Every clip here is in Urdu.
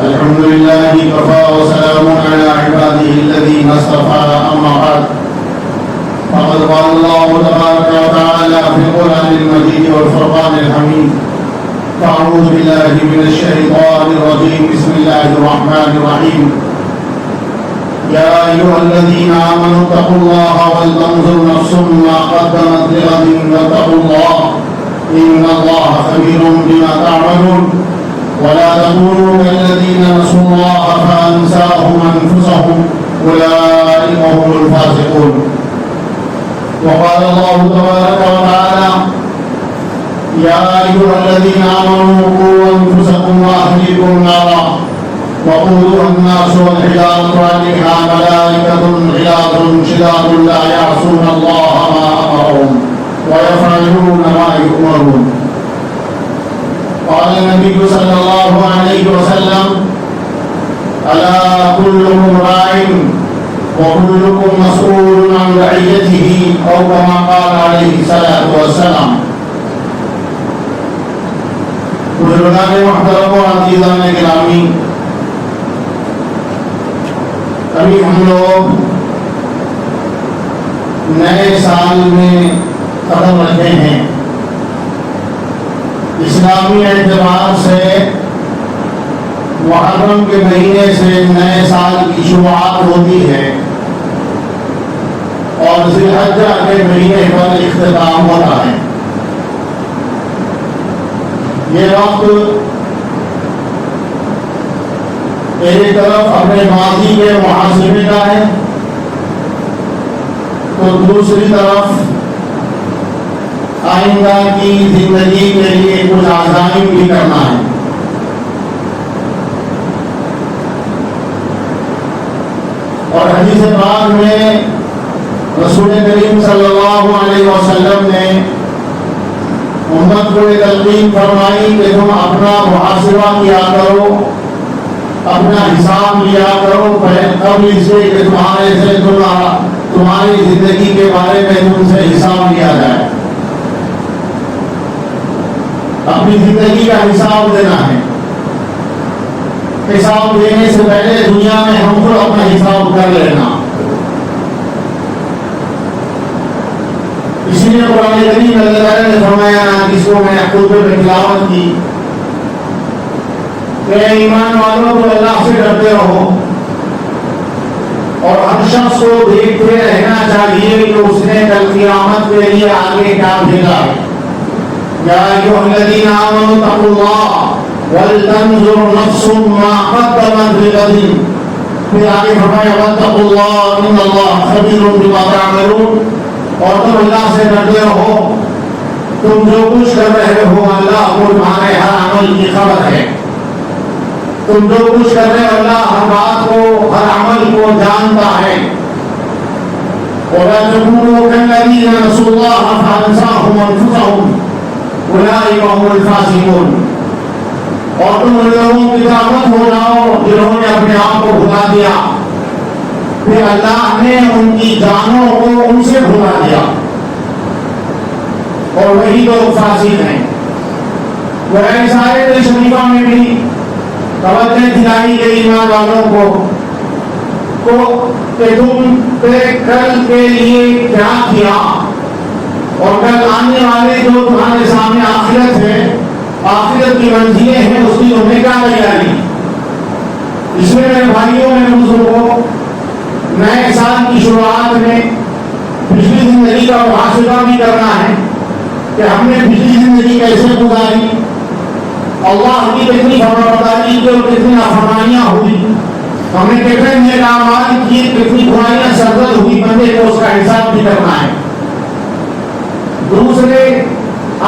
الحمد لله كفى وسلام على عباده الذين اصطفى أما بعد فقد قال الله تبارك وتعالى في القرآن المجيد والفرقان الحميد فأعوذ بالله من الشيطان الرجيم بسم الله الرحمن الرحيم يا أيها الذين آمنوا اتقوا الله ولتنظر نفس ما قدمت لغد واتقوا الله إن الله خبير بما تعملون ولا تكونوا كالذين نسوا الله فأنساهم أنفسهم أولئك هم الفاسقون وقال الله تبارك وتعالى يا أيها الذين آمنوا قوا أنفسكم وأهليكم نارا وقودها الناس والحجارة عليها ملائكة غلاظ شداد لا يعصون الله ما أمرهم ويفعلون ما يؤمرون. قال النبي صلى الله عليه وسلم ألا كلكم راع وكلكم مسؤول عن رعيته أو كما قال عليه الصلاة والسلام. بزرگان محترم و عزیزان گرامی، ابھی ہم لوگ نئے سال میں قدم رکھے ہیں. اسلامی اعتبار سے محرم کے مہینے سے نئے سال کی شروعات ہوتی ہے اور ذی الحجہ کے مہینے پر اختتام ہوتا ہے. یہ وقت ایک طرف اپنے ماضی کے محاسبے کا ہے تو دوسری طرف آئندہ کی زندگی کے لیے کچھ عزائم بھی کرنا ہے. اور حدیث پاک میں رسول کریم صلی اللہ علیہ وسلم نے امت کو یہ تلقین فرمائی کہ تم اپنا محاسبہ کیا کرو، اپنا حساب لیا کرو قبل اس سے کہ تمہاری زندگی کے بارے میں تم سے حساب لیا جائے. اپنی زندگی کا حساب دینا ہے. حساب دینے سے پہلے دنیا میں ہم کو اپنا حساب کر لینا. اسی لیے قرآن کریم اللہ تعالیٰ نے فرمایا جس کو میں خطبے میں تلاوت کی کہ ایمان والوں کو اللہ سے ڈرتے رہو اور ہر شخص کو دیکھتے رہنا چاہیے کہ اس نے کل قیامت کے لیے آگے کیا بھیجا ہے. یا ایھا الذین آمنوا اتقوا اللہ ولتنظر نفس ما قدمت لغد. پھر آگے فرمایا واتقوا اللہ ان اللہ خبیر بما تعملون. اور تم اللہ سے ڈرتے رہو، تم جو کچھ کر رہے ہو اللہ کو تمہارے ہر عمل کی خبر ہے. تم جو کچھ کر رہے ہو اللہ ہر بات کو ہر عمل کو جانتا ہے. وَلَا تَكُونُوا كَالَّذِينَ نَسُوا اللَّهَ فَأَنسَاهُمْ أَنفُسَهُمْ أُولَئِكَ هُمُ الْفَاسِقُونَ. اور تم ان لوگوں کی طرح ہو جاؤ جنہوں نے اپنے آپ کو بھلا دیا، پھر اللہ نے ان کی جانوں کو ان سے بھلا دیا اور وہی لوگ فاسق ہیں. قرآن آیت شریفہ میں بھی توجہ دلائی گئی ایمان والوں کو کہ تم نے کل کے لیے کیا کیا اور کل آنے والے جو تمہارے سامنے آخرت ہے، آخرت کی منزلیں ہیں، اس کی تمہیں کیا تیاری. اس میں میرے بھائیوں میں بزرگوں نئے سال کی شروعات میں پچھلی زندگی کا محاسبہ بھی کرنا ہے کہ ہم نے پچھلی زندگی کیسے گزاری، اللہ کی کتنی فرمانبرداری کی اور کتنی نافرمانیاں ہوئی، ہم نے کتنے نیک اعمال کی، کتنی برائیاں سرزد ہوئی، بندے کو اس کا حساب بھی کرنا ہے. دوسرے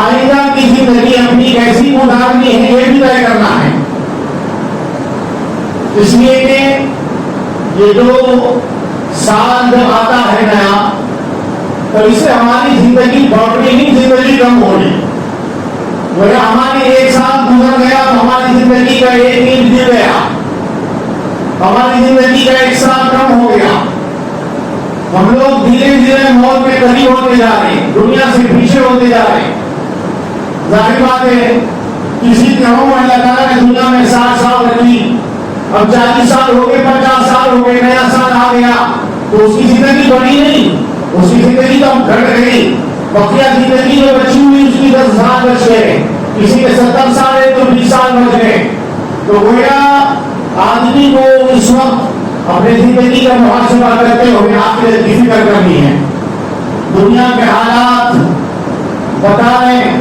آئندہ کی زندگی اپنی کیسی گزارنی ہے یہ بھی طے کرنا ہے. اس لیے کہ یہ جو سال جب آتا ہے نیا تو اس سے ہماری زندگی بڑھ رہی، زندگی کم ہو رہی. ہماری ایک سال گزر گیا تو ہماری زندگی کا ایک دن گر گیا، ہماری زندگی کا ایک سال کم ہو گیا. ہم لوگ دھیرے دھیرے موت کے قریب ہوتے جا رہے ہیں، دنیا سے پیچھے ہوتے جا رہے ہیں. ظاہر بات ہے کسی کی عمر اللہ تعالیٰ نے دنیا میں 60 سال رکھی، اب 40 سال ہو گئے، 50 سال ہو گئے، نیا سال آ گیا تو اس کی زندگی بڑی نہیں، اس کی زندگی تو گھٹ گئی، بقیہ زندگی جو بچی ہوئی اس کی 10 سال بچ گئے، کسی کے 70 سال ہے تو 20 سال بچ گئے. تو گویا آدمی کو اس وقت اپنی زندگی کا محاسبہ کرتے ہوئے آخرت کی فکر کرنی ہے. دنیا کے حالات بتا رہے ہیں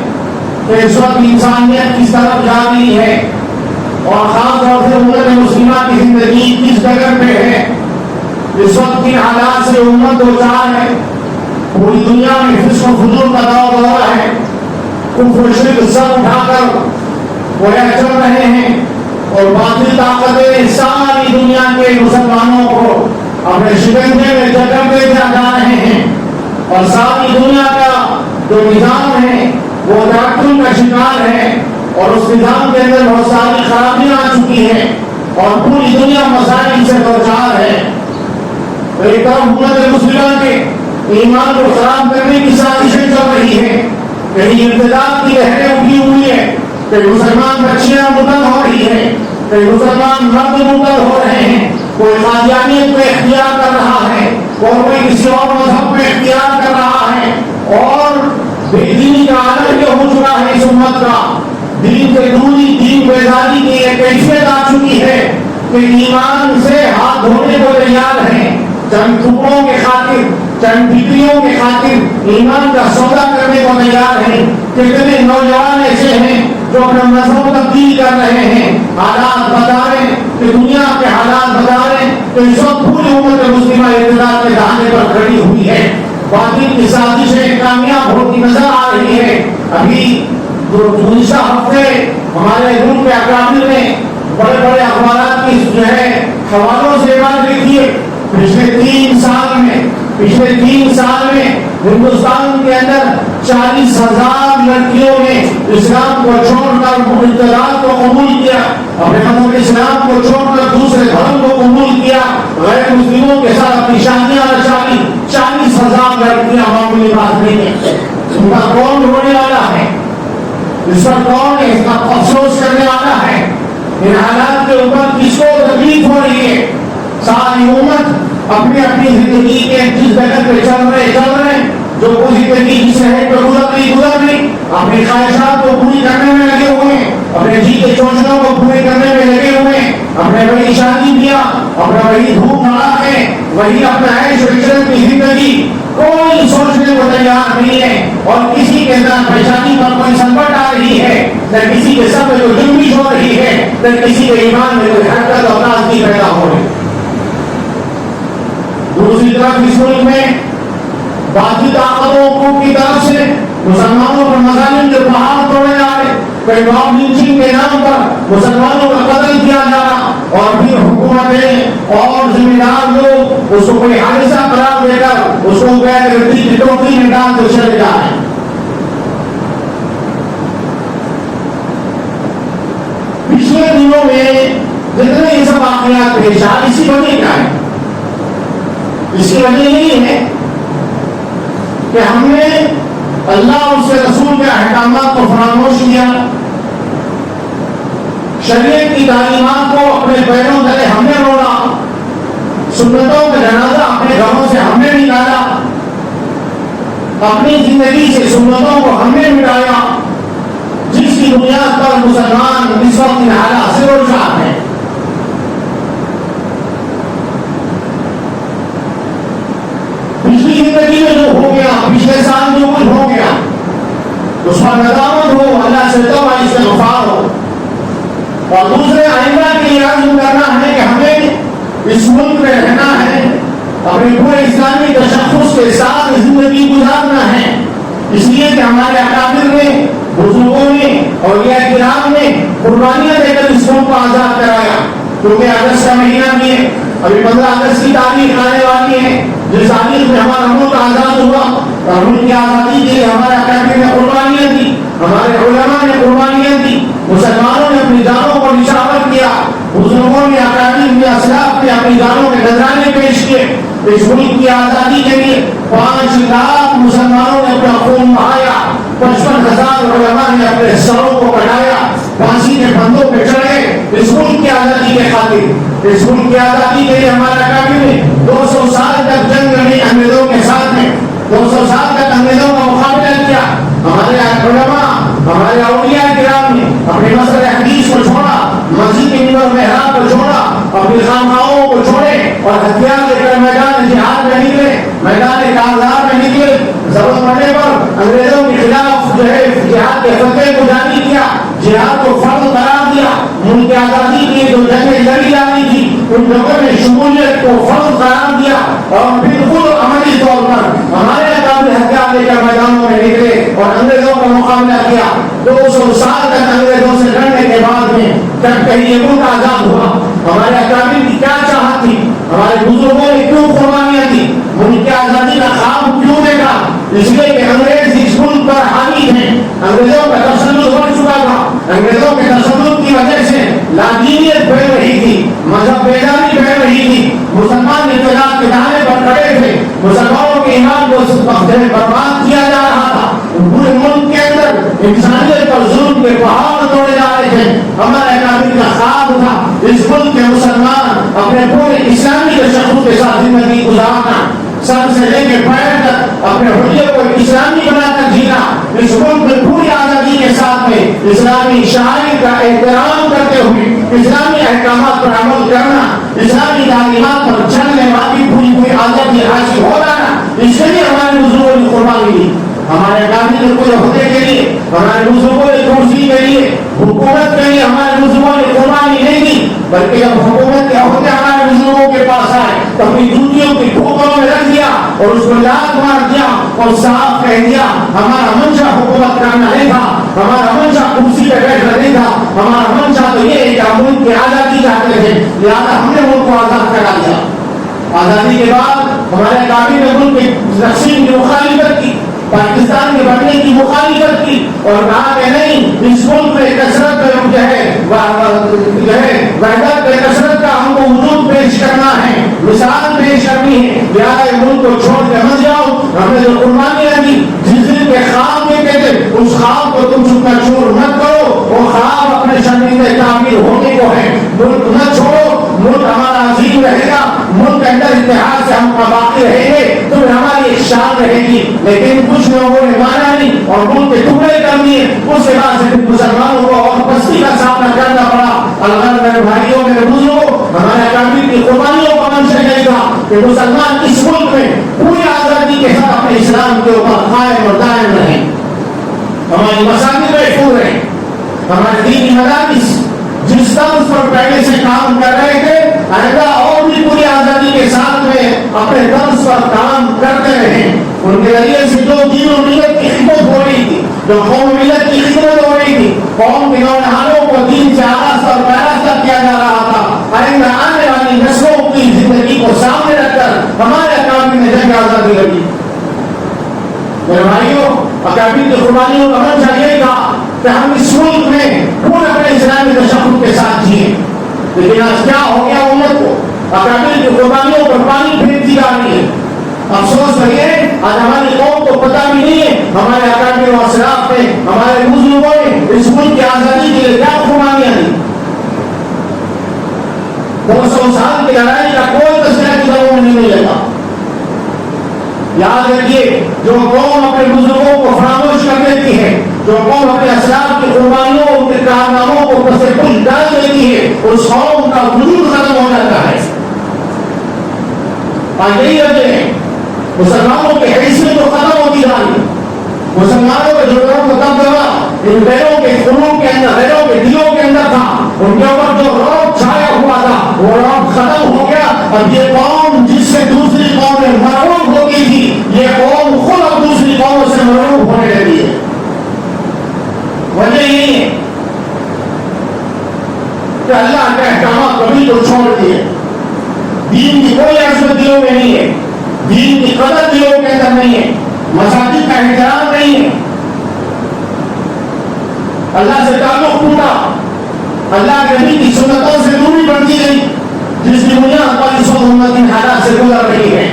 کہ اس وقت انسانیت کس طرف جا رہی ہے اور خاص طور سے امت مسلمہ کی زندگی کس جگہ پہ ہے. اس وقت کی حالات سے امت دو چار ہے. پوری دنیا میں فسق و فجور کا دور ہو رہا ہے. کفر و شرک سب اٹھا کر وہ چل رہے ہیں اور باطل طاقتیں ساری دنیا کے مسلمانوں کو اپنے شکنجے میں جکڑتے جا رہے ہیں اور ساری دنیا کا جو نظام ہے وہ تعطل کا شکار ہے اور اس نظام کے اندر بہت ساری خرابیاں آ چکی ہیں اور پوری دنیا مسائل سے دوچار ہے. ایک طرف امت مسلمہ کے ایمان کو خراب کرنے کی سازشیں چل رہی ہیں، کہیں ارتداد کی لہریں اٹھی ہوئی ہیں، کئی مسلمان بچیاں مرتد ہو رہی ہیں، کئی مسلمان مرد مرتد ہو رہے ہیں، کوئی قادیانیت کو اختیار کر رہا ہے، کوئی کسی اور مذہب کو اختیار کر رہا ہے اور بے دینی کا عالم یہ ہو چکا ہے. اس امت کا دین سے دوری، دین بیداری کی ایک کیفیت آ چکی ہے کہ ایمان سے ہاتھ دھونے کو تیار ہیں، چند ٹکڑوں کے خاطر، چند ڈگریوں کے خاطر ایمان کا سودا کرنے کو تیار ہیں. کتنے نوجوان ایسے ہیں جو اپنا مذہب تبدیل کر رہے ہیں. حالات بتا رہے ہیں کہ دنیا کے حالات بتا رہے ہیں کہ اس وقت پوری امت مسلمہ ارتداد کے دہانے پر کھڑی ہوئی ہے. باقی کی سازشیں کامیاب ہوتی نظر آ رہی ہے. ابھی گزشتہ ہفتے ہمارے ملک کے اکابر نے بڑے بڑے اخبارات کی جو ہے حوالوں سے بات لکھی ہے. پچھلے 3 سال میں ہندوستان کے اندر 40,000 لڑکیوں نے اسلام کو چھوڑ کر ارتداد کو قبول کیا، اپنے مذہب اسلام کو چھوڑ کر دوسرے دھرم کو قبول کیا، غیر مسلموں کے ساتھ اپنی شادیاں رچائی. 40,000 لڑکیاں معمولی بات نہیں ہے. ان کا کون رونے والا ہے؟ اس پر کون اس کا افسوس کرنے والا ہے؟ ان حالات کے اوپر کس کو تکلیف ہو رہی ہے؟ ساری امت اپنی اپنی زندگی کے جس جگہ پہ چل رہے جو کوئی زندگی جس شہر پہ گزر رہی اپنی خواہشات کو پوری کرنے میں لگے ہوئے ہیں، اپنے جی کے چوچلوں کو پورے کرنے میں لگے ہوئے ہیں، اپنے وہی شادی کیا، اپنا وہی دھوم دھڑاک ہے، وہی اپنا عیش و عشرت کی زندگی، کوئی سوچنے کو تیار نہیں ہے. اور کسی کے اندر پریشانی پر کوئی سنکٹ آ رہی ہے، نہ کسی کے سر میں کوئی جنبش ہو رہی ہے، نہ کسی کے ایمان میں کوئی حرکت اور تازگی پیدا ہو رہی ہے. دوسری طرف اس ملک میں باقی طاقتوں کی طرف سے مسلمانوں پر مظالم کے پہاڑ توڑے جا رہے، کئی موب لنچنگ کے نام پر مسلمانوں کا قتل کیا جا رہا اور پھر حکومتیں اور ذمہ دار لوگ اس کو کوئی حادثہ قرار دے کر اس کو ٹوکری میں ڈال کر چلے جا رہے ہیں. پچھلے دنوں میں جتنے یہ سب واقعات پیش آئے اسی وجہ کیا ہے؟ اس کی وجہ یہی ہے کہ ہم نے اللہ اور اس کے رسول کے احکامات کو فراموش کیا، شریعت کی تعلیمات کو اپنے پیروں تلے ہم نے روڑا، سنتوں کا جنازہ اپنے گھروں سے ہم نے نکالا، اپنی زندگی سے سنتوں کو ہم نے مٹایا، جس کی بنیاد پر مسلمان اس وقت ان حالات سے روشان ہے. پچھلی زندگی میں جو ہو گیا، پچھلے سال جو کچھ ہو گیا اس پر ندامت ہو، اللہ سے توبہ استغفار ہو، اور دوسرے آئندہ کے لیے عزم کرنا ہے کہ ہمیں اس ملک میں رہنا ہے، اپنے پورے اسلامی تشخص کے ساتھ زندگی گزارنا ہے. اس لیے کہ ہمارے اکابر نے، بزرگوں نے، اولیاء کرام نے قربانیاں دے کر اس ملک کو آزاد کرایا. کیونکہ اگست کا مہینہ بھی ہے، ابھی 15 اگست کی تاریخ آنے والی ہے، جس تاریخ میں ہمارا ملک آزاد ہوا اور ملک کی آزادی کے لیے ہمارے اکابر نے قربانیاں دی، ہمارے علماء نے قربانیاں دی، مسلمانوں نے اپنی جانوں کو نشاور کیا، بزرگوں نے، اکابر نے، اسلاف نے اپنی جانوں کے نذرانے پیش کیے. اس ملک کی آزادی کے لیے 5 لاکھ مسلمانوں نے اپنا خون بہایا. 55,000 علماء نے اپنے سروں کو کٹایا، پھانسی کے پھندوں پہ چڑھے اس ملک کی آزادی کے خاطر۔ اس ملک کی آزادی کے لیے ہمارا کافی نے 200 سال تک جنگ لڑی انگریزوں کے ساتھ میں، 200 سال تک انگریزوں کا مقابلہ کیا۔ ہمارے علماء، ہمارے اولیاء کرام نے اپنے مسئلہ حدیث کو چھوڑا، مسجد کے منبر محراب کو چھوڑا، اپنی خانقاہوں کو چھوڑے اور ہتھیار لے کر میدان جہاد میں نکلے، میدان کارزار میں نکلے۔ ضرورت پڑنے پر انگریزوں کے خلاف جو ہے جہاد کے فتوے کو جاری کیا، جہاد کو فرض قرار دیا۔ ملک آزادی کی جو جنگیں لڑی جانی تھی ان جگہوں میں شمولیت کو فرض قرار دیا اور پھر خود عملی طور پر ہمارے اکابر ہتھیار لے کر میدانوں میں نکلے اور انگریزوں کا مقابلہ کیا۔ 200 سال تک انگریزوں سے لڑنے کے بعد میں جب کہیں یہ ملک آزاد ہوا، ہمارے اکابر کی کیا چاہت تھی، ہمارے بزرگوں نے کیوں قربانیاں دی، ملک کی آزادی کا خواب کیوں دیکھا؟ اس لیے کہ انگریز اس ملک پر حاوی ہیں، انگریزوں کا تسلط ہو چکا تھا، انگریزوں کے تسلط کی وجہ سے لادینیت پھیل رہی تھی، مذہب بیداری پھیل رہی تھی، مسلمان اتحاد کے دعوے پر کھڑے تھے، مسلمانوں کے ایمان کو برباد کیا جا رہا تھا، پورے ملک کے اندر انسانیت اور ظلم کے پہاڑ توڑے جا رہے تھے۔ ہمارے اکابر کا خواب تھا اس ملک کے مسلمان اپنے پورے اسلامی تشخص کے ساتھ زندگی گزارنا، سر سے لے کے پیر تک اپنے حلیے کو اسلامی بنا کر جینا، اس ملک میں پوری آزادی کے ساتھ میں اسلامی شاعری کا احترام کرتے ہوئے اسلامی احکامات پر عمل کرنا، اسلامی تعلیمات پر چلنے والی پوری آزادی حاصل ہو جانا، اس کے لیے ہمارے بزرگوں نے قربانی دی۔ ہمارے قابل کوئی عہدے کے لیے، ہمارے بزرگوں نے کرسی کے لیے، حکومت کے لیے ہمارے بزرگوں نے قربانی نہیں دی، بلکہ جب حکومت کے عہدے ہمارے بزرگوں کے پاس آئے تو اپنی جوتیوں کی ٹھوکروں میں رکھ دیا اور اس کو لات مار دیا اور صاف کہہ دیا ہمارا منشا حکومت کرنا نہیں تھا، ہمارا منشا کرسی پہ بیٹھنا نہیں تھا، ہمارا منشا تو یہ ہے کہ ہم ملک کی آزادی چاہتے تھے، لہٰذا ہم نے ملک کو آزاد کرا دیا۔ آزادی کے بعد ہمارے قابل نے ملک کی تقسیم کی مخالفت کی، پاکستان کے بننے کی مخالفت کی اور کہا کہ نہیں، اس ملک میں کثرت جو ہے وحدت پہ کثرت کا ہم کو وجود پیش کرنا ہے، مثال پیش کرنی ہے، لہٰذا ملک کو چھوڑ کے مت جاؤ۔ ہم نے جو قربانیاں دی، جس دن کے خواب دیتے تھے اس خواب کو تم چکا چور مت کرو، وہ خواب اپنے شرمندہ تعمیر ہونے کو ہے، ملک نہ چھوڑو، ملک ہمارا عظیم رہے گا، ملک کے اندر اتحاد سے ہم باقی رہیں گے تو ہماری ایک شان رہے گی۔ لیکن کچھ لوگوں نے مانا نہیں اور ملک کے ٹکڑے کر دیے، اس کے بعد سے مسلمانوں کو اور پستی کا سامنا کرنا پڑا۔ اللہ میرے بھائیوں، میرے بزرگوں، ہمارے اکابر کی قربانیوں کا منشا یہ تھا کہ مسلمان اس ملک میں پوری آزادی کے ساتھ اپنے اسلام کے اوپر قائم اور دائم رہیں، ہماری مساجد محفوظ رہیں، ہمارے دینی مدارس جس طرز پر پہلے سے کام کر رہے تھے آئندہ اور بھی پوری آزادی کے ساتھ میں اپنے طرز پر کام کرتے رہیں۔ ان کے ذریعے سے جو دین و ملت کی خدمت ہو رہی تھی، جو قوم ملت کی خدمت ہو رہی تھی، قوم کے نوجوانوں کو دین سے آراستہ اور پیراستہ کیا جا رہا تھا، آئندہ آنے والی نسلوں کی زندگی کو سامنے رکھ کر ہمارے اکابر نے جنگ آزادی لڑی۔ میرے بھائیوں، اکابر کی قربانیوں کا منشا یہ تھا کہ ہم اس ملک میں پورے اپنے اسلامی تشخص کے ساتھ جیے، لیکن آج کیا ہو گیا؟ امت کو اکابر کی قربانیوں پر پانی پھینکتی جا رہی ہے۔ افسوس ہے آج ہماری قوم کو پتہ بھی نہیں ہے ہمارے اکابر و اسلاف نے، ہمارے بزرگوں نے اس ملک کی آزادی کے لیے کیا قربانیاں دی۔ 200 سال کی لڑائی کا کوئی تذکرہ کتابوں میں نہیں ملے گا۔ یاد رکھیے، جو قوم اپنے بزرگوں کو فراموش کر دیتی ہے، جو قوم اپنے اسلاف کی قربانیوں ان کے کارناموں کو پس پش ڈال دیتی ہے، اس قوم کا وجود ختم ہو جاتا ہے۔ اور یہی وجہ ہے مسلمانوں کی حیثیت تو ختم ہوتی جا رہی ہے، مسلمانوں کا جو دبدبا ان غیروں کے خونوں کے اندر، غیروں کے دلوں کے اندر تھا، ان کے اوپر جو رعب چھایا ہوا تھا وہ رعب ختم ہو گیا۔ اب یہ قوم جس سے دوسری قومیں مرعوب ہوتی تھی، یہ قوم خود اب دوسری قوموں سے مرعوب ہونے لگی ہے۔ وجہ یہی ہے کہ اللہ کے احکامات کبھی تو چھوڑ دیے، دین کی کوئی عظمت دلوں میں نہیں ہے، دین کی قدر دلوں کے اندر نہیں ہے، مساجد کا احترام نہیں ہے، اللہ سے تعلق ٹوٹا، اللہ کے نبی کی سنتوں سے دوری بڑھتی گئی، جس کی بنیاد پر اس امت ان حالات سے گزر رہی ہے۔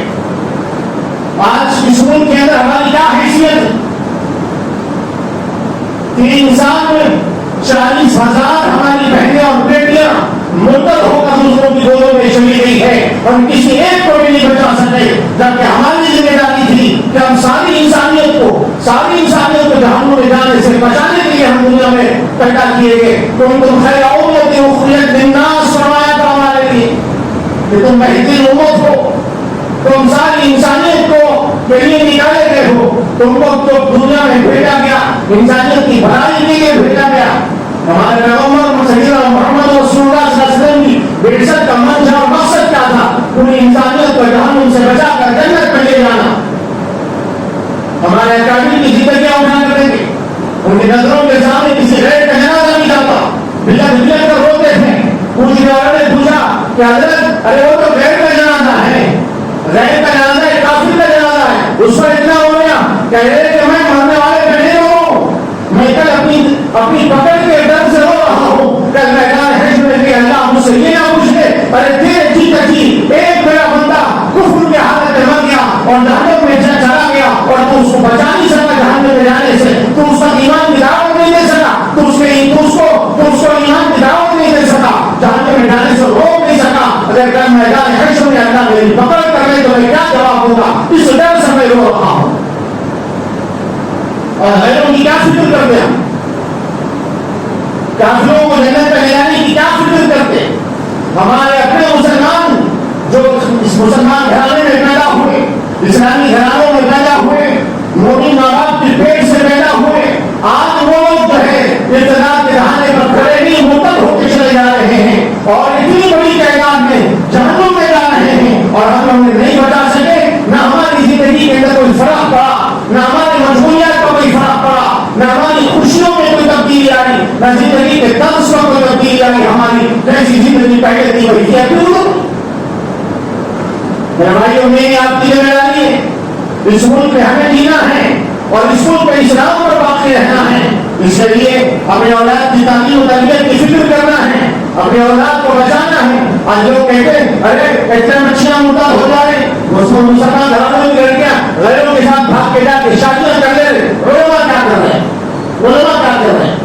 آج اس ملک کے اندر ہماری کیا حیثیت ہے؟ 3 سال میں 40,000 ہماری بہنیں اور بیٹیاں مرتد ہو کر دوسروں کی گودوں میں چلی گئی ہے، اور کسی ایک کو بھی نہیں بچا سکے، جبکہ ہماری ذمہ داری تھی کہ ہم ساری انسانیت کو جہنم میں جانے سے بچانے کے لیے ہم دنیا میں پیدا کیے گئے۔ تم خیر امت اخرجت للناس فرمایا تھا ہمارے لیے کہ تم بہترین امت ہو، تم ساری انسانیت کو کے لیے نکالے گئے ہو، تم کو تو دنیا میں بھیجا گیا، انسانیت کی بھلائی کے لیے بھیجا گیا۔ ہمارے پیغمبر سیدنا محمد رسول اللہ صلی اللہ علیہ وسلم کی بعثت کا منشا اور مقصد کیا تھا؟ پوری انسانیت کو جہنم سے بچا کر جنت میں لے جانا۔ ہمارے اکابر کی زندگیاں اٹھا کر دیں گے، ان کی نظروں کے سامنے کسی غیر کا جنازہ نہیں جاتا، بلک بلک کر روتے تھے۔ پوچھنے والے نے پوچھا کہ حضرت ارے وہ تو غیر کا جنازہ ہے، غیر کا جنازہ ہے، کافر کا جنازہ ہے، اس پر اتنا ہو گیا کہ میں مرنے والے کا نہیں ہوں، میں کل اپنی پکڑ کے ڈر سے رو رہا ہوں، کل میدان حشر میں کہ اللہ مجھ سے یہ نہ پوچھ لے ارے تیرے جی تجی ایک میرا بندہ کفر کے حالت میں مر گیا اور جہنم میں چلا گیا اور تو اس کو بچا نہیں سکا جہنم میں جانے سے، تو اس کا ایمان کی دعوت نہیں دے سکا، تو اس کو ایمان کی دعوت نہیں دے سکا، جہنم میں جانے سے روک نہیں سکا۔ اگر کل میدان حشر میں اللہ میری پکڑ کر لے تو میں کیا جواب دوں گا؟ اس ڈر سے میں رو رہا ہوں۔ اور غیروں کی کیا فکر کرتے ہیں؟ کافروں کو جنت میں لے جانے کی کیا فکر کرتے ہیں؟ ہمارے اپنے مسلمان جو اس مسلمان گھرانے میں پیدا ہوئے، اسلامی گھرانوں میں پیدا ہوئے، مومن ماں باپ کے پیٹ سے پیدا ہوئے، آج وہ لوگ جو ہے ارتداد کے بہانے پر کھڑے نہیں مرتد ہوتے چلے جا رہے ہیں اور اتنی بڑی تعداد میں جہنم میں جا رہے ہیں، اور ہم انہیں نہیں بچا سکے۔ نہ ہماری زندگی کے اندر کوئی فرق پڑا، نہ ہماری مجبوریات کا کوئی فرق پڑا، نہ ہماری خوشیوں میں کوئی تبدیلی آئی، نہ زندگی کے طرز میں کوئی تبدیلی آئی۔ ہماری جیسی زندگی پہلے تھی وہی کیا کیوں؟ میرے بھائیوں، میری آپ کی ذمہ داری ہے، اس ملک میں ہمیں جینا ہے اور اس ملک میں اسلام پر باقی رہنا ہے۔ اس کے لیے اپنے اولاد کی تعلیم و تربیت کی فکر کرنا ہے، اپنے اولاد کو بچانا ہے۔ آج لوگ کہتے ہیں ارے اتنے بچیاں مرتد ہو جا رہے، مسلمان گھرانوں کی لڑکیاں غیروں کے ساتھ بھاگ کے جا کے شادیاں کر لے رہے، علماء کیا کر رہے ہیں؟ علماء کیا کر رہے ہیں؟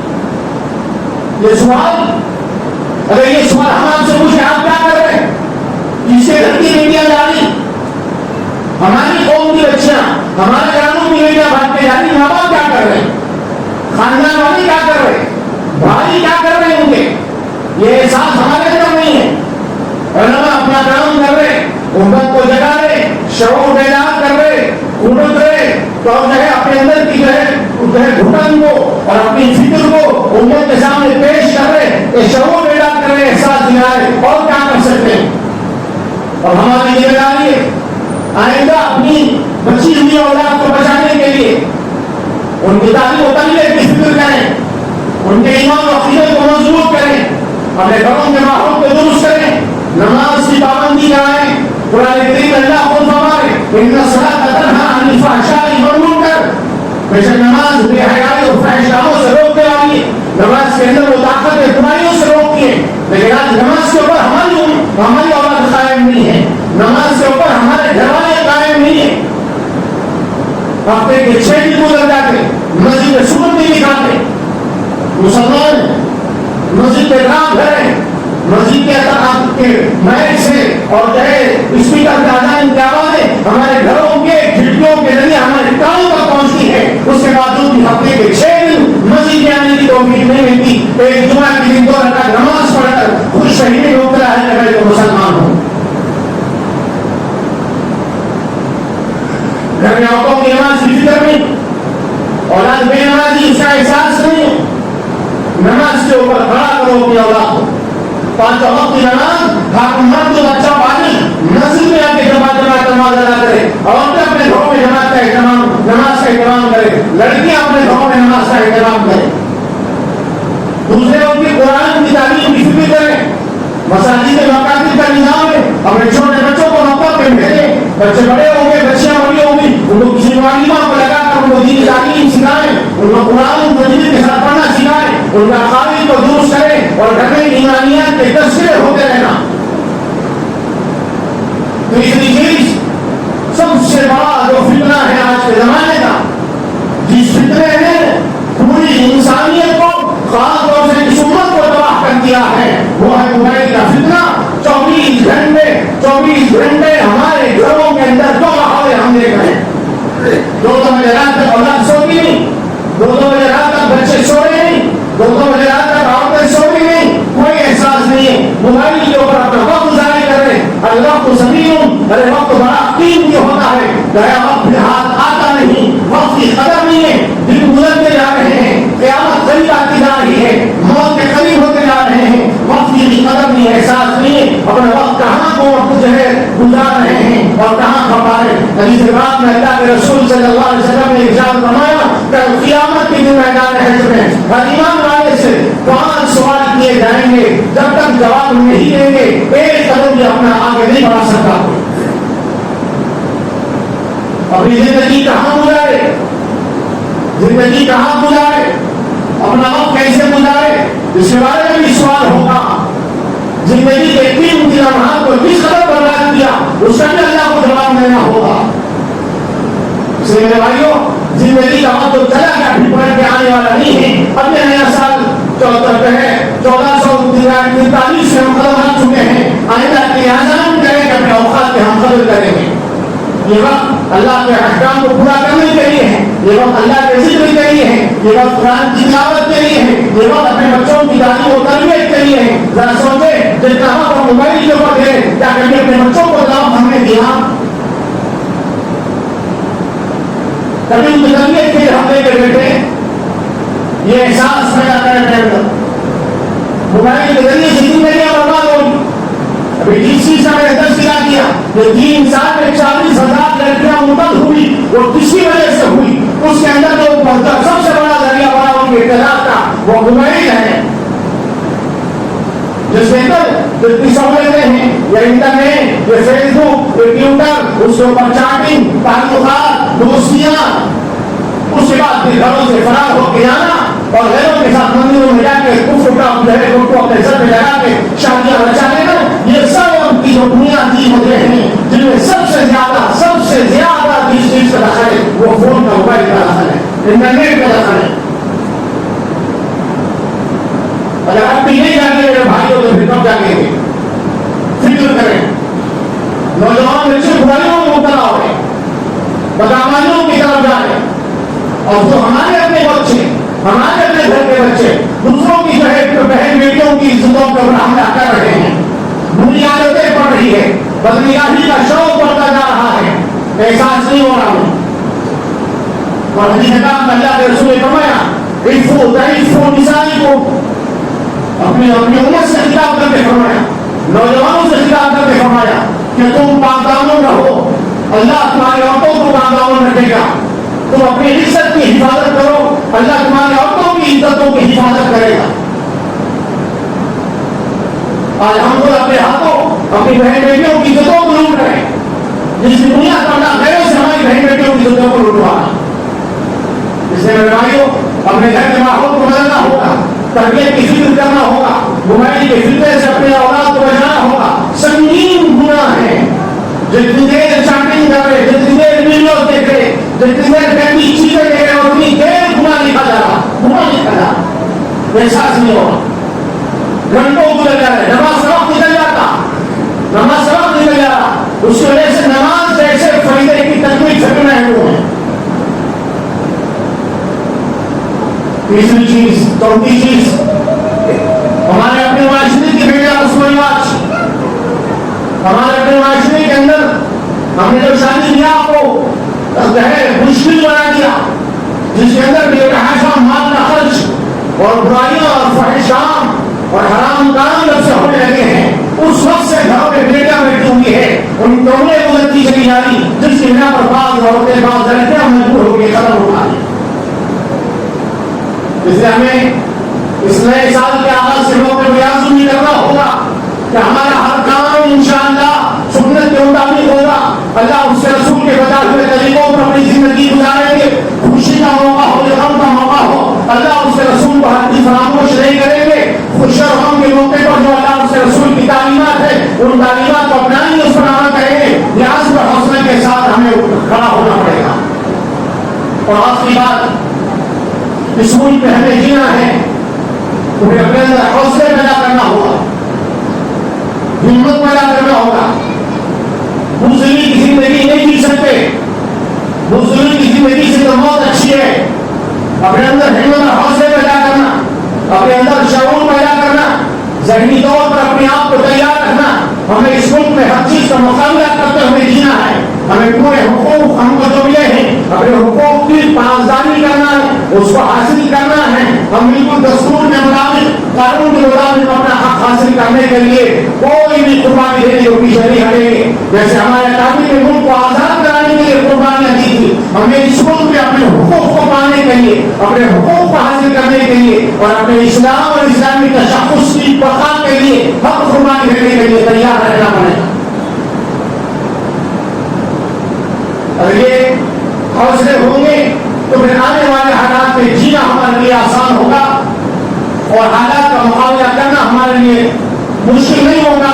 یہ سوال، اگر یہ سوال ہم آپ سے پوچھیں آپ کیا کر رہے ہیں؟ جسے گھر کی بیٹیاں جا رہی، ہماری قوم کی بچیاں، ہمارے گھرانوں کی بیٹیاں بھاگ کے جا رہی، ماں باپ کیا کر رہے ہیں؟ خاندان والے کیا کر رہے ہیں؟ بھائی کیا کر رہے ہیں؟ ان کے یہ احساس ہمارے اندر نہیں ہے۔ علماء اپنا کام کر رہے، امت کو جگا رہے، شعور بیدار کر رہے، اٹھ رہے، تو جو ہے اپنے اندر کی جو ہے گھٹن کو اور اپنی فکر کو امت کے سامنے پیش کر رہے، یہ شعور بیدار کر رہے، احساس دلا رہے، اور کیا کر سکتے ہیں؟ اور ہماری ذمہ داری ہے آئندہ اپنی بچی ہوئی اولاد کو بچانے کے لیے ان کی تعلیم و تربیت کی فکر کریں، ان کے ایمان و عقیدت کو مضبوط کریں، اپنے گھروں کے ماحول کو درست کریں، نماز کی پابندی کرائیں۔ قرآن کریم اللہ خود فرمائے ان الصلاۃ تنہی عن الفحشاء والمنکر، بے شک نماز بے حیائی اور فحش کاموں سے روکنے والی ہے، نماز کے اندر وہ طاقت برائیوں سے روکتی ہے۔ لیکن آج نماز کے اوپر ہماری اولاد قائم نہیں ہے، نماز کے اوپر ہمارے گھر والے قائم نہیں ہے۔ ہفتے کے 6 دن گزر جاتے، مسجد میں سنت نہیں نکالتے، مسلمان مسجد کے کام کریں، مسجد کے میچ سے اور جو ہے اسپیکر کا اذان کی آوازیں ہمارے گھروں کے کھڑکیوں کے ذریعے ہمارے کانوں تک پہنچتی ہے، اس کے باوجود بھی ہفتے کے 6 دن مسجد میں آنے کی توفیق نہیں ملتی۔ ایک جمعہ کے دن 2 رکعت نماز پڑھ کر خود شہید میں مبتلا ہے کہ میں تو مسلمان ہوں۔ گھر میں عورتوں کی نماز کی فکر نہیں، اولاد بے نمازی اس کا احساس نہیں ہے۔ نماز کے اوپر کھڑا کرو اپنی اولاد کو، 5 وقت کی نماز ہر مرد و بچہ بالغ مسجد میں آ کے جماعت نماز ادا کرے، عورتیں اپنے گھروں میں نماز کا اہتمام کرے، لڑکیاں اپنے گھروں میں نماز کا اہتمام کریں، دوسرے ان کی قرآن کی تعلیم کی فکر کریں۔ مساجد کے مقاصد کا نظام ہے، اپنے چھوٹے بچوں کو مکتب میں بھیجیں، بچے بڑے ہوں گے، بچیاں بڑی ہوں گی، ان کو کسی معلمہ کو لگا کر ان کو دینی تعلیم سکھائیں، ان کو قرآن تجوید کے ساتھ پڑھنا سکھائیں، ان کا قابل کو درست کریں، اور گھر میں ایمانیات کے تذکرے ہوتے رہنا۔ تیسری چیز، سب سے بڑا جو فتنہ ہے آج کے زمانے کا، جس فتنے نے پوری انسانیت کو خاص طور سے اس امت کو تباہ کر دیا ہے وہ ہے موبائل کا فتنہ. 24 گھنٹے ہمارے گھروں کے اندر جو ماحول ہم دیکھ رہے ہیں. 2 بجے رات تک اولاد سوتی نہیں, 2 بجے رات تک بچے سو رہے نہیں, 2 بجے رات تک عورتیں سو رہی نہیں, کوئی احساس نہیں ہے. موبائل کے اوپر اپنا وقت ضائع کر رہے ہیں. الوقت زمین, ارے وقت بڑا قیمتی ہوتا ہے, گیا وقت پھر ہاتھ آتا نہیں, وقت کی قدر نہیں ہے. دن گزرتے جا رہے ہیں, قیامت قریب آتی جا رہی ہے, موت کے قریب ہوتے جا رہے ہیں, وقت کی قدر نہیں ہے, احساس نہیں ہے. اپنا وقت کہاں کو وقت جو ہے گزار رہے ہیں اور کہاں کھپا رہے ہیں. حدیث پاک میں اللہ کے رسول صلی اللہ علیہ وسلم نے ارشاد فرمایا کہ قیامت کے دن میدان حشر میں ہر ایمان والے سے 5 سوال کیے جائیں گے, جب تک جواب نہیں دیں گے ایک قدم بھی اپنا آگے نہیں بڑھا سکتا. اپنی زندگی کہاں گزارے, زندگی کہاں گزارے, اپنا وقت کیسے گزارے, اس کے بارے میں بھی سوال ہوگا. زندگی کے 3 لمحات کو کس قدر برباد کیا, اس کا بھی اللہ کو جواب دینا ہوگا. اس لیے میرے بھائیوں, زندگی کا وقت تو چلا گیا, پھر پلٹ کے آنے والا نہیں ہے. اب یہ نیا سال 1443 سے ہم قدم رکھ چکے ہیں. آئندہ کی آزان کریں کہ اپنے اوقات کے ہم قدر کریں گے. یہ وقت اللہ کے احکام کو پورا کرنے کے لیے ہے, یہ وقت اللہ کے ذکر کے لیے ہے, یہ وقت قرآن کی تلاوت کے لیے ہے, یہ وقت اپنے بچوں کی تعلیم و تربیت کے لیے ہے. ذرا سوچیں جتنا وقت موبائل کے اوپر دے, کیا کبھی اپنے بچوں کو دعوت ہم نے دیا؟ کبھی ان کی تربیت کے لیے ہم لے کے بیٹھے یہ احساس پیدا کرنے کے اندر موبائل کے ذریعے سے زندگیاں برباد ہوگی. ابھی ڈی سے میں نے 10 کیا کہ 3 سال میں 40,000 لڑکیاں منتقل ہوئی, وہ کسی وجہ سے ہوئی. اس کے اندر جو سب سے بڑا ذریعہ بڑا ان کے اطلاع کا وہ موبائل ہے, جس کے اندر جتنی سہولتیں ہیں, یا انٹرنیٹ, یا فیس بک, یا ٹویٹر, اس کے اوپر چیٹنگ, تعلقات, دوستیاں, اس کے بعد پھر گھروں سے فرار ہو کے آنا اور غیروں کے ساتھ مندروں میں جا کے کفر کا جو ہے ان کو اپنے سر پہ لگا کے شادیاں رچا لینا. یہ سب ان کی جو بنیادی وجہ ہیں جن میں سب سے زیادہ جس چیز کا دخل ہے وہ فون کا, موبائل کا دخل ہے, انٹرنیٹ کا دخل ہے. اگر آپ بھی نہیں جانے میرے بھائیوں تو پھر کب جاگیں گے؟ فکر کریں. نوجوان بچے برائیوں میں مبتلا ہو رہے, بدعمالیوں کی طرف جا رہے, اور جو ہمارے اپنے بچے, ہمارے اپنے گھر کے بچے دوسروں کی جو ہے بہن بیٹیوں کی عزتوں کے اوپر حملہ کر رہے ہیں, بری عادتیں پڑ رہی ہے, بدنیاہی کا شوق بڑھتا جا رہا ہے, احساس نہیں ہو رہا ہے. اور حدیث پاک میں اللہ کے رسول نے فرمایا اعفوا نسائکم, اپنی امت سے خطاب کر کے فرمایا, نوجوانوں سے خطاب کر کے فرمایا کہ تم پاک دامن رہو, اللہ تمہاری عورتوں کو پاک دامن رکھے گا. تم اپنی عزت کی حفاظت کرو, اللہ تمہاری عورتوں کی عزتوں کی حفاظت کرے گا. آج ہم کو اپنے ہاتھوں اپنی بہن بیٹیوں کی عزتوں کو لوٹ رہے ہیں, جس کی دنیا کرنا غیروں سے ہماری بہن بیٹیوں کی عزتوں کو لوٹوانا. اس لیے میرے بھائیوں, اپنے گھر کے ماحول کو بدلنا ہوگا, تربیت کی فکر کرنا ہوگا, موبائل کے فکر سے اپنے اولاد کو بچانا ہوگا. سنگین گناہ ہے, جتنی دیر چیٹنگ کر رہے, جتنی دیر ویڈیوز دیکھ رہے, جتنی دیر گندی چیزیں دیکھ رہے, اتنی دیر گناہ لکھا جا رہا, گناہ لکھا جا رہا, احساس نہیں ہوگا. گھنٹوں گزر جا رہے, نماز کا وقت نکل جاتا, نماز کا وقت نکل جا رہا, اس کی وجہ سے نماز جیسے فریضے کی تکمیل فکر میں ہوئے ہیں. تیسری چیز, چوتھی چیز, ہمارے اپنے معاشرے کی بیٹا رسم و رواج, ہمارے اپنے معاشرے کے اندر ہم نے جو شادی بیاہ کو مشکل بنا دیا, جس کے اندر بے تحاشا مال کا خرچ اور برائیاں اور فحشاں اور حرام کام جب سے ہونے لگے ہیں, اس وقت سے گھروں میں بیٹا بیٹھی ہوئی ہے, ان دونوں گزرتی چلی جا رہی, جس کی بنا پر بعض عورتیں بعض لڑکیاں مجبور ہو کے قدم اٹھانے. اس لیے ہمیں اس نئے سال کے آغاز سے موقع بیان نہیں کرنا ہوگا کہ ہمارا ہر کام انشاءاللہ سنت کے مطابق ہوگا, اللہ اس کے رسول کے بتائے ہوئے طریقوں پر اپنی زندگی گزاریں گے. خوشی کا موقع ہو یا غم کا موقع ہو, اللہ اس کے رسول کو ہر چیز فراموش نہیں کریں گے. خوش اور غم کے موقع پر جو اللہ اس کے رسول کی تعلیمات ہے ان تعلیمات کو اپنائیں گے, اس پر عمل کریں گے. لحاظ پر حوصلے کے ساتھ ہمیں کھڑا ہونا پڑے گا. اور آخری بات, اس ملک میں ہمیں جینا ہے تو پھر اپنے اندر حوصلے پیدا کرنا ہوگا، ہمت پیدا کرنا ہوگا۔ بزدلی کی زندگی نہیں جی سکتے، بزدلی کی زندگی سے تو موت اچھی ہے۔ اپنے اندر ہمت اور حوصلے پیدا کرنا، اپنے اندر شعور پیدا کرنا، ذہنی طور پر اپنے آپ کو تیار رکھنا۔ ہمیں اس ملک میں ہر چیز کا مقابلہ کرتے ہوئے جینا ہے، ہمیں پورے حقوق ہم کو جو ملے ہیں اپنے حقوق کی پاسداری کرنا ہے، اس کو حاصل کرنا ہے۔ ہم بالکل دستور کے مطابق، قانون کے مطابق اپنا حق حاصل کرنے کے لیے کوئی بھی قربانی دینے کو پیچھے نہیں ہٹیں گے۔ جیسے ہمارے قابل نے ملک کو آزاد کرانے کے لیے قربانیاں دی تھی، ہمیں اس ملک میں اپنے حقوق کو پانے کے لیے، اپنے حقوق کو حاصل کرنے کے لیے اور اپنے اسلام اور اسلامی تشخص کی بقا کے لیے حق قربانی دینے کے لیے تیار رہنا پڑے گا۔ اور یہ حوصلے ہوں گے تو پھر آنے والے حالات میں جینا ہمارے لیے آسان ہوگا اور حالات کا مقابلہ کرنا ہمارے لیے مشکل نہیں ہوگا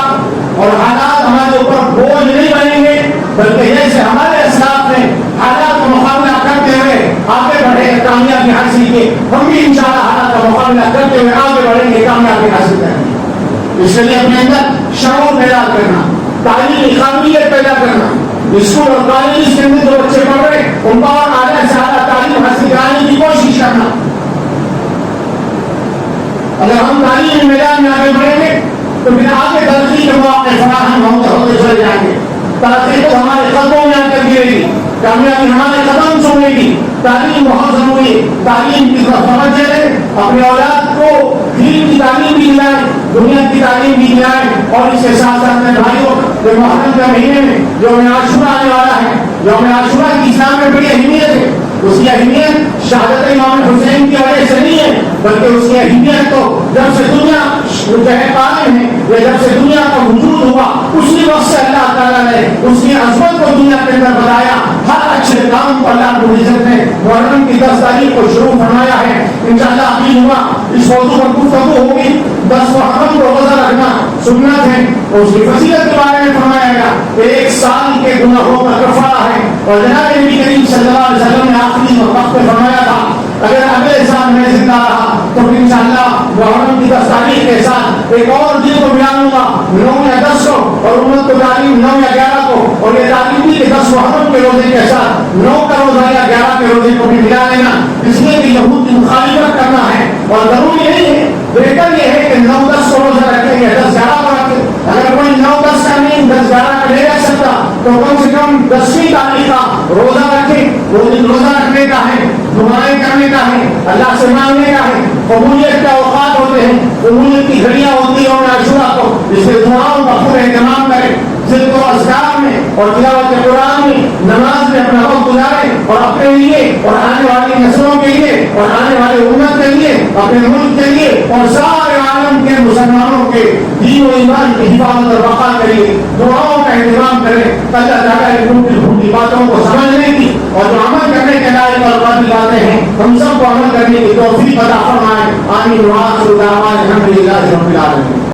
اور حالات ہمارے اوپر بوجھ نہیں بنیں گے، بلکہ جیسے ہمارے اسلاف نے حالات کا مقابلہ کرتے ہوئے آگے بڑھے، کامیابی حاصل کی، ہم بھی انشاءاللہ حالات کا مقابلہ کرتے ہوئے آگے بڑھیں گے، کامیابی حاصل کریں گے۔ اس لیے اپنے اندر شعور پیدا کرنا، تعلیمی قابلیت پیدا کرنا، اسکول اور کالج کے اندر جو بچے پڑھ رہے ہیں ان کو اور اعلیٰ سے اعلیٰ تعلیم حاصل کرانے کی کوشش کرنا۔ اگر ہم تعلیمی میدان میں آگے بڑھیں گے تو پھر آگے ترقی کے مواقع فراہم ہوتے چلے جائیں گے، ترقی تو ہمارے قدموں میں آ کر گرے گی، کامیابی ہمارے قدم چومے گی۔ تعلیم بہت ضروری ہے، تعلیم کی طرف توجہ دیں، اپنے اولاد کو دین کی تعلیم بھی دلائیں، دنیا کی تعلیم بھی دلائیں، اور اس کے ساتھ ساتھ میں بھائیوں جو محرم کے مہینے میں یوم عاشورہ آنے والا ہے، یوم عاشورہ کی اسلام میں بڑی اہمیت ہے۔ اس کی اہمیت شہادت امام حسین کی وجہ سے نہیں ہے، بلکہ اس کی اہمیت تو جب سے دنیا قائم ہے یا جب سے دنیا کا وجود ہوا اسی وقت سے اللہ تعالیٰ نے اس کی عظمت کو دنیا کے اندر بتایا۔ ہر اچھے کام کو اللہ رب العزت نے محرم کی 10 تاریخ کو شروع فرمایا ہے۔ انشاءاللہ اگلی جمعہ اس موضوع پر گفتگو ہوگی۔ 10 محرم کو روزہ رکھنا سنت ہے، اور اس کی فضیلت کے بارے میں فرمایا گیا کہ 1 سال کے گناہوں کا کفارہ ہے، اور جناب نبی کریم صلی اللہ علیہ وسلم نے آخری وقت میں فرمایا تھا اگر اگلے سال میں زندہ رہا تو پھر انشاءاللہ محرم کی 10 تاریخ کے ساتھ ایک اور دن کو ملا لوں گا، 9 یا 10 کو، اور امت کو تعلیم 9 یا 11 کو، اور یہ تعلیم بھی کہ 10 محرم کے روزے کے ساتھ 9 کا روزہ یا 11 کے روزے کو بھی ملا لینا، اس لیے کہ یہود کی مخالفت کرنا ہے، اور ضروری نہیں ہے، بہتر یہ ہے کہ 9-10 کو روزہ رکھیں یا 10-11 کو رکھیں۔ اگر کوئی 9-10 کا نہیں 10-11 کا نہیں رکھ سکتا تو کم سے کم 10ویں تاریخ کا روزہ رکھے۔ وہ دن روزہ رکھنے کا ہے، دعائیں کرنے کا ہے، اللہ سے مانگنے کا ہے، قبولیت کے اوقات ہوتے ہیں، قبولیت کی گھڑیاں ہوتی ہیں، اور عاشورہ کو اس کے دعاؤں کا خوب اہتمام کریں، ذکر و اذکار میں اور تلاوت قرآن میں، نماز میں اپنا وقت گزاریں، اور اپنے لیے اور آنے والی نسلوں کے لیے اور آنے والے امت کے لیے، اپنے ملک کے لیے اور سارے عالم کے مسلمانوں کے دین و ایمان کی حفاظت اور بقا کے لیے دعاؤں کا اہتمام کریں۔ اللہ تعالیٰ کی باتوں کو سمجھنے کی اور جو عمل کرنے کے لائق اور قابل باتیں ہیں ہم سب کو عمل کرنے کی توفیق عطا فرمائے۔ آمین۔ وآخر دعوانا الحمد للہ رب العالمین۔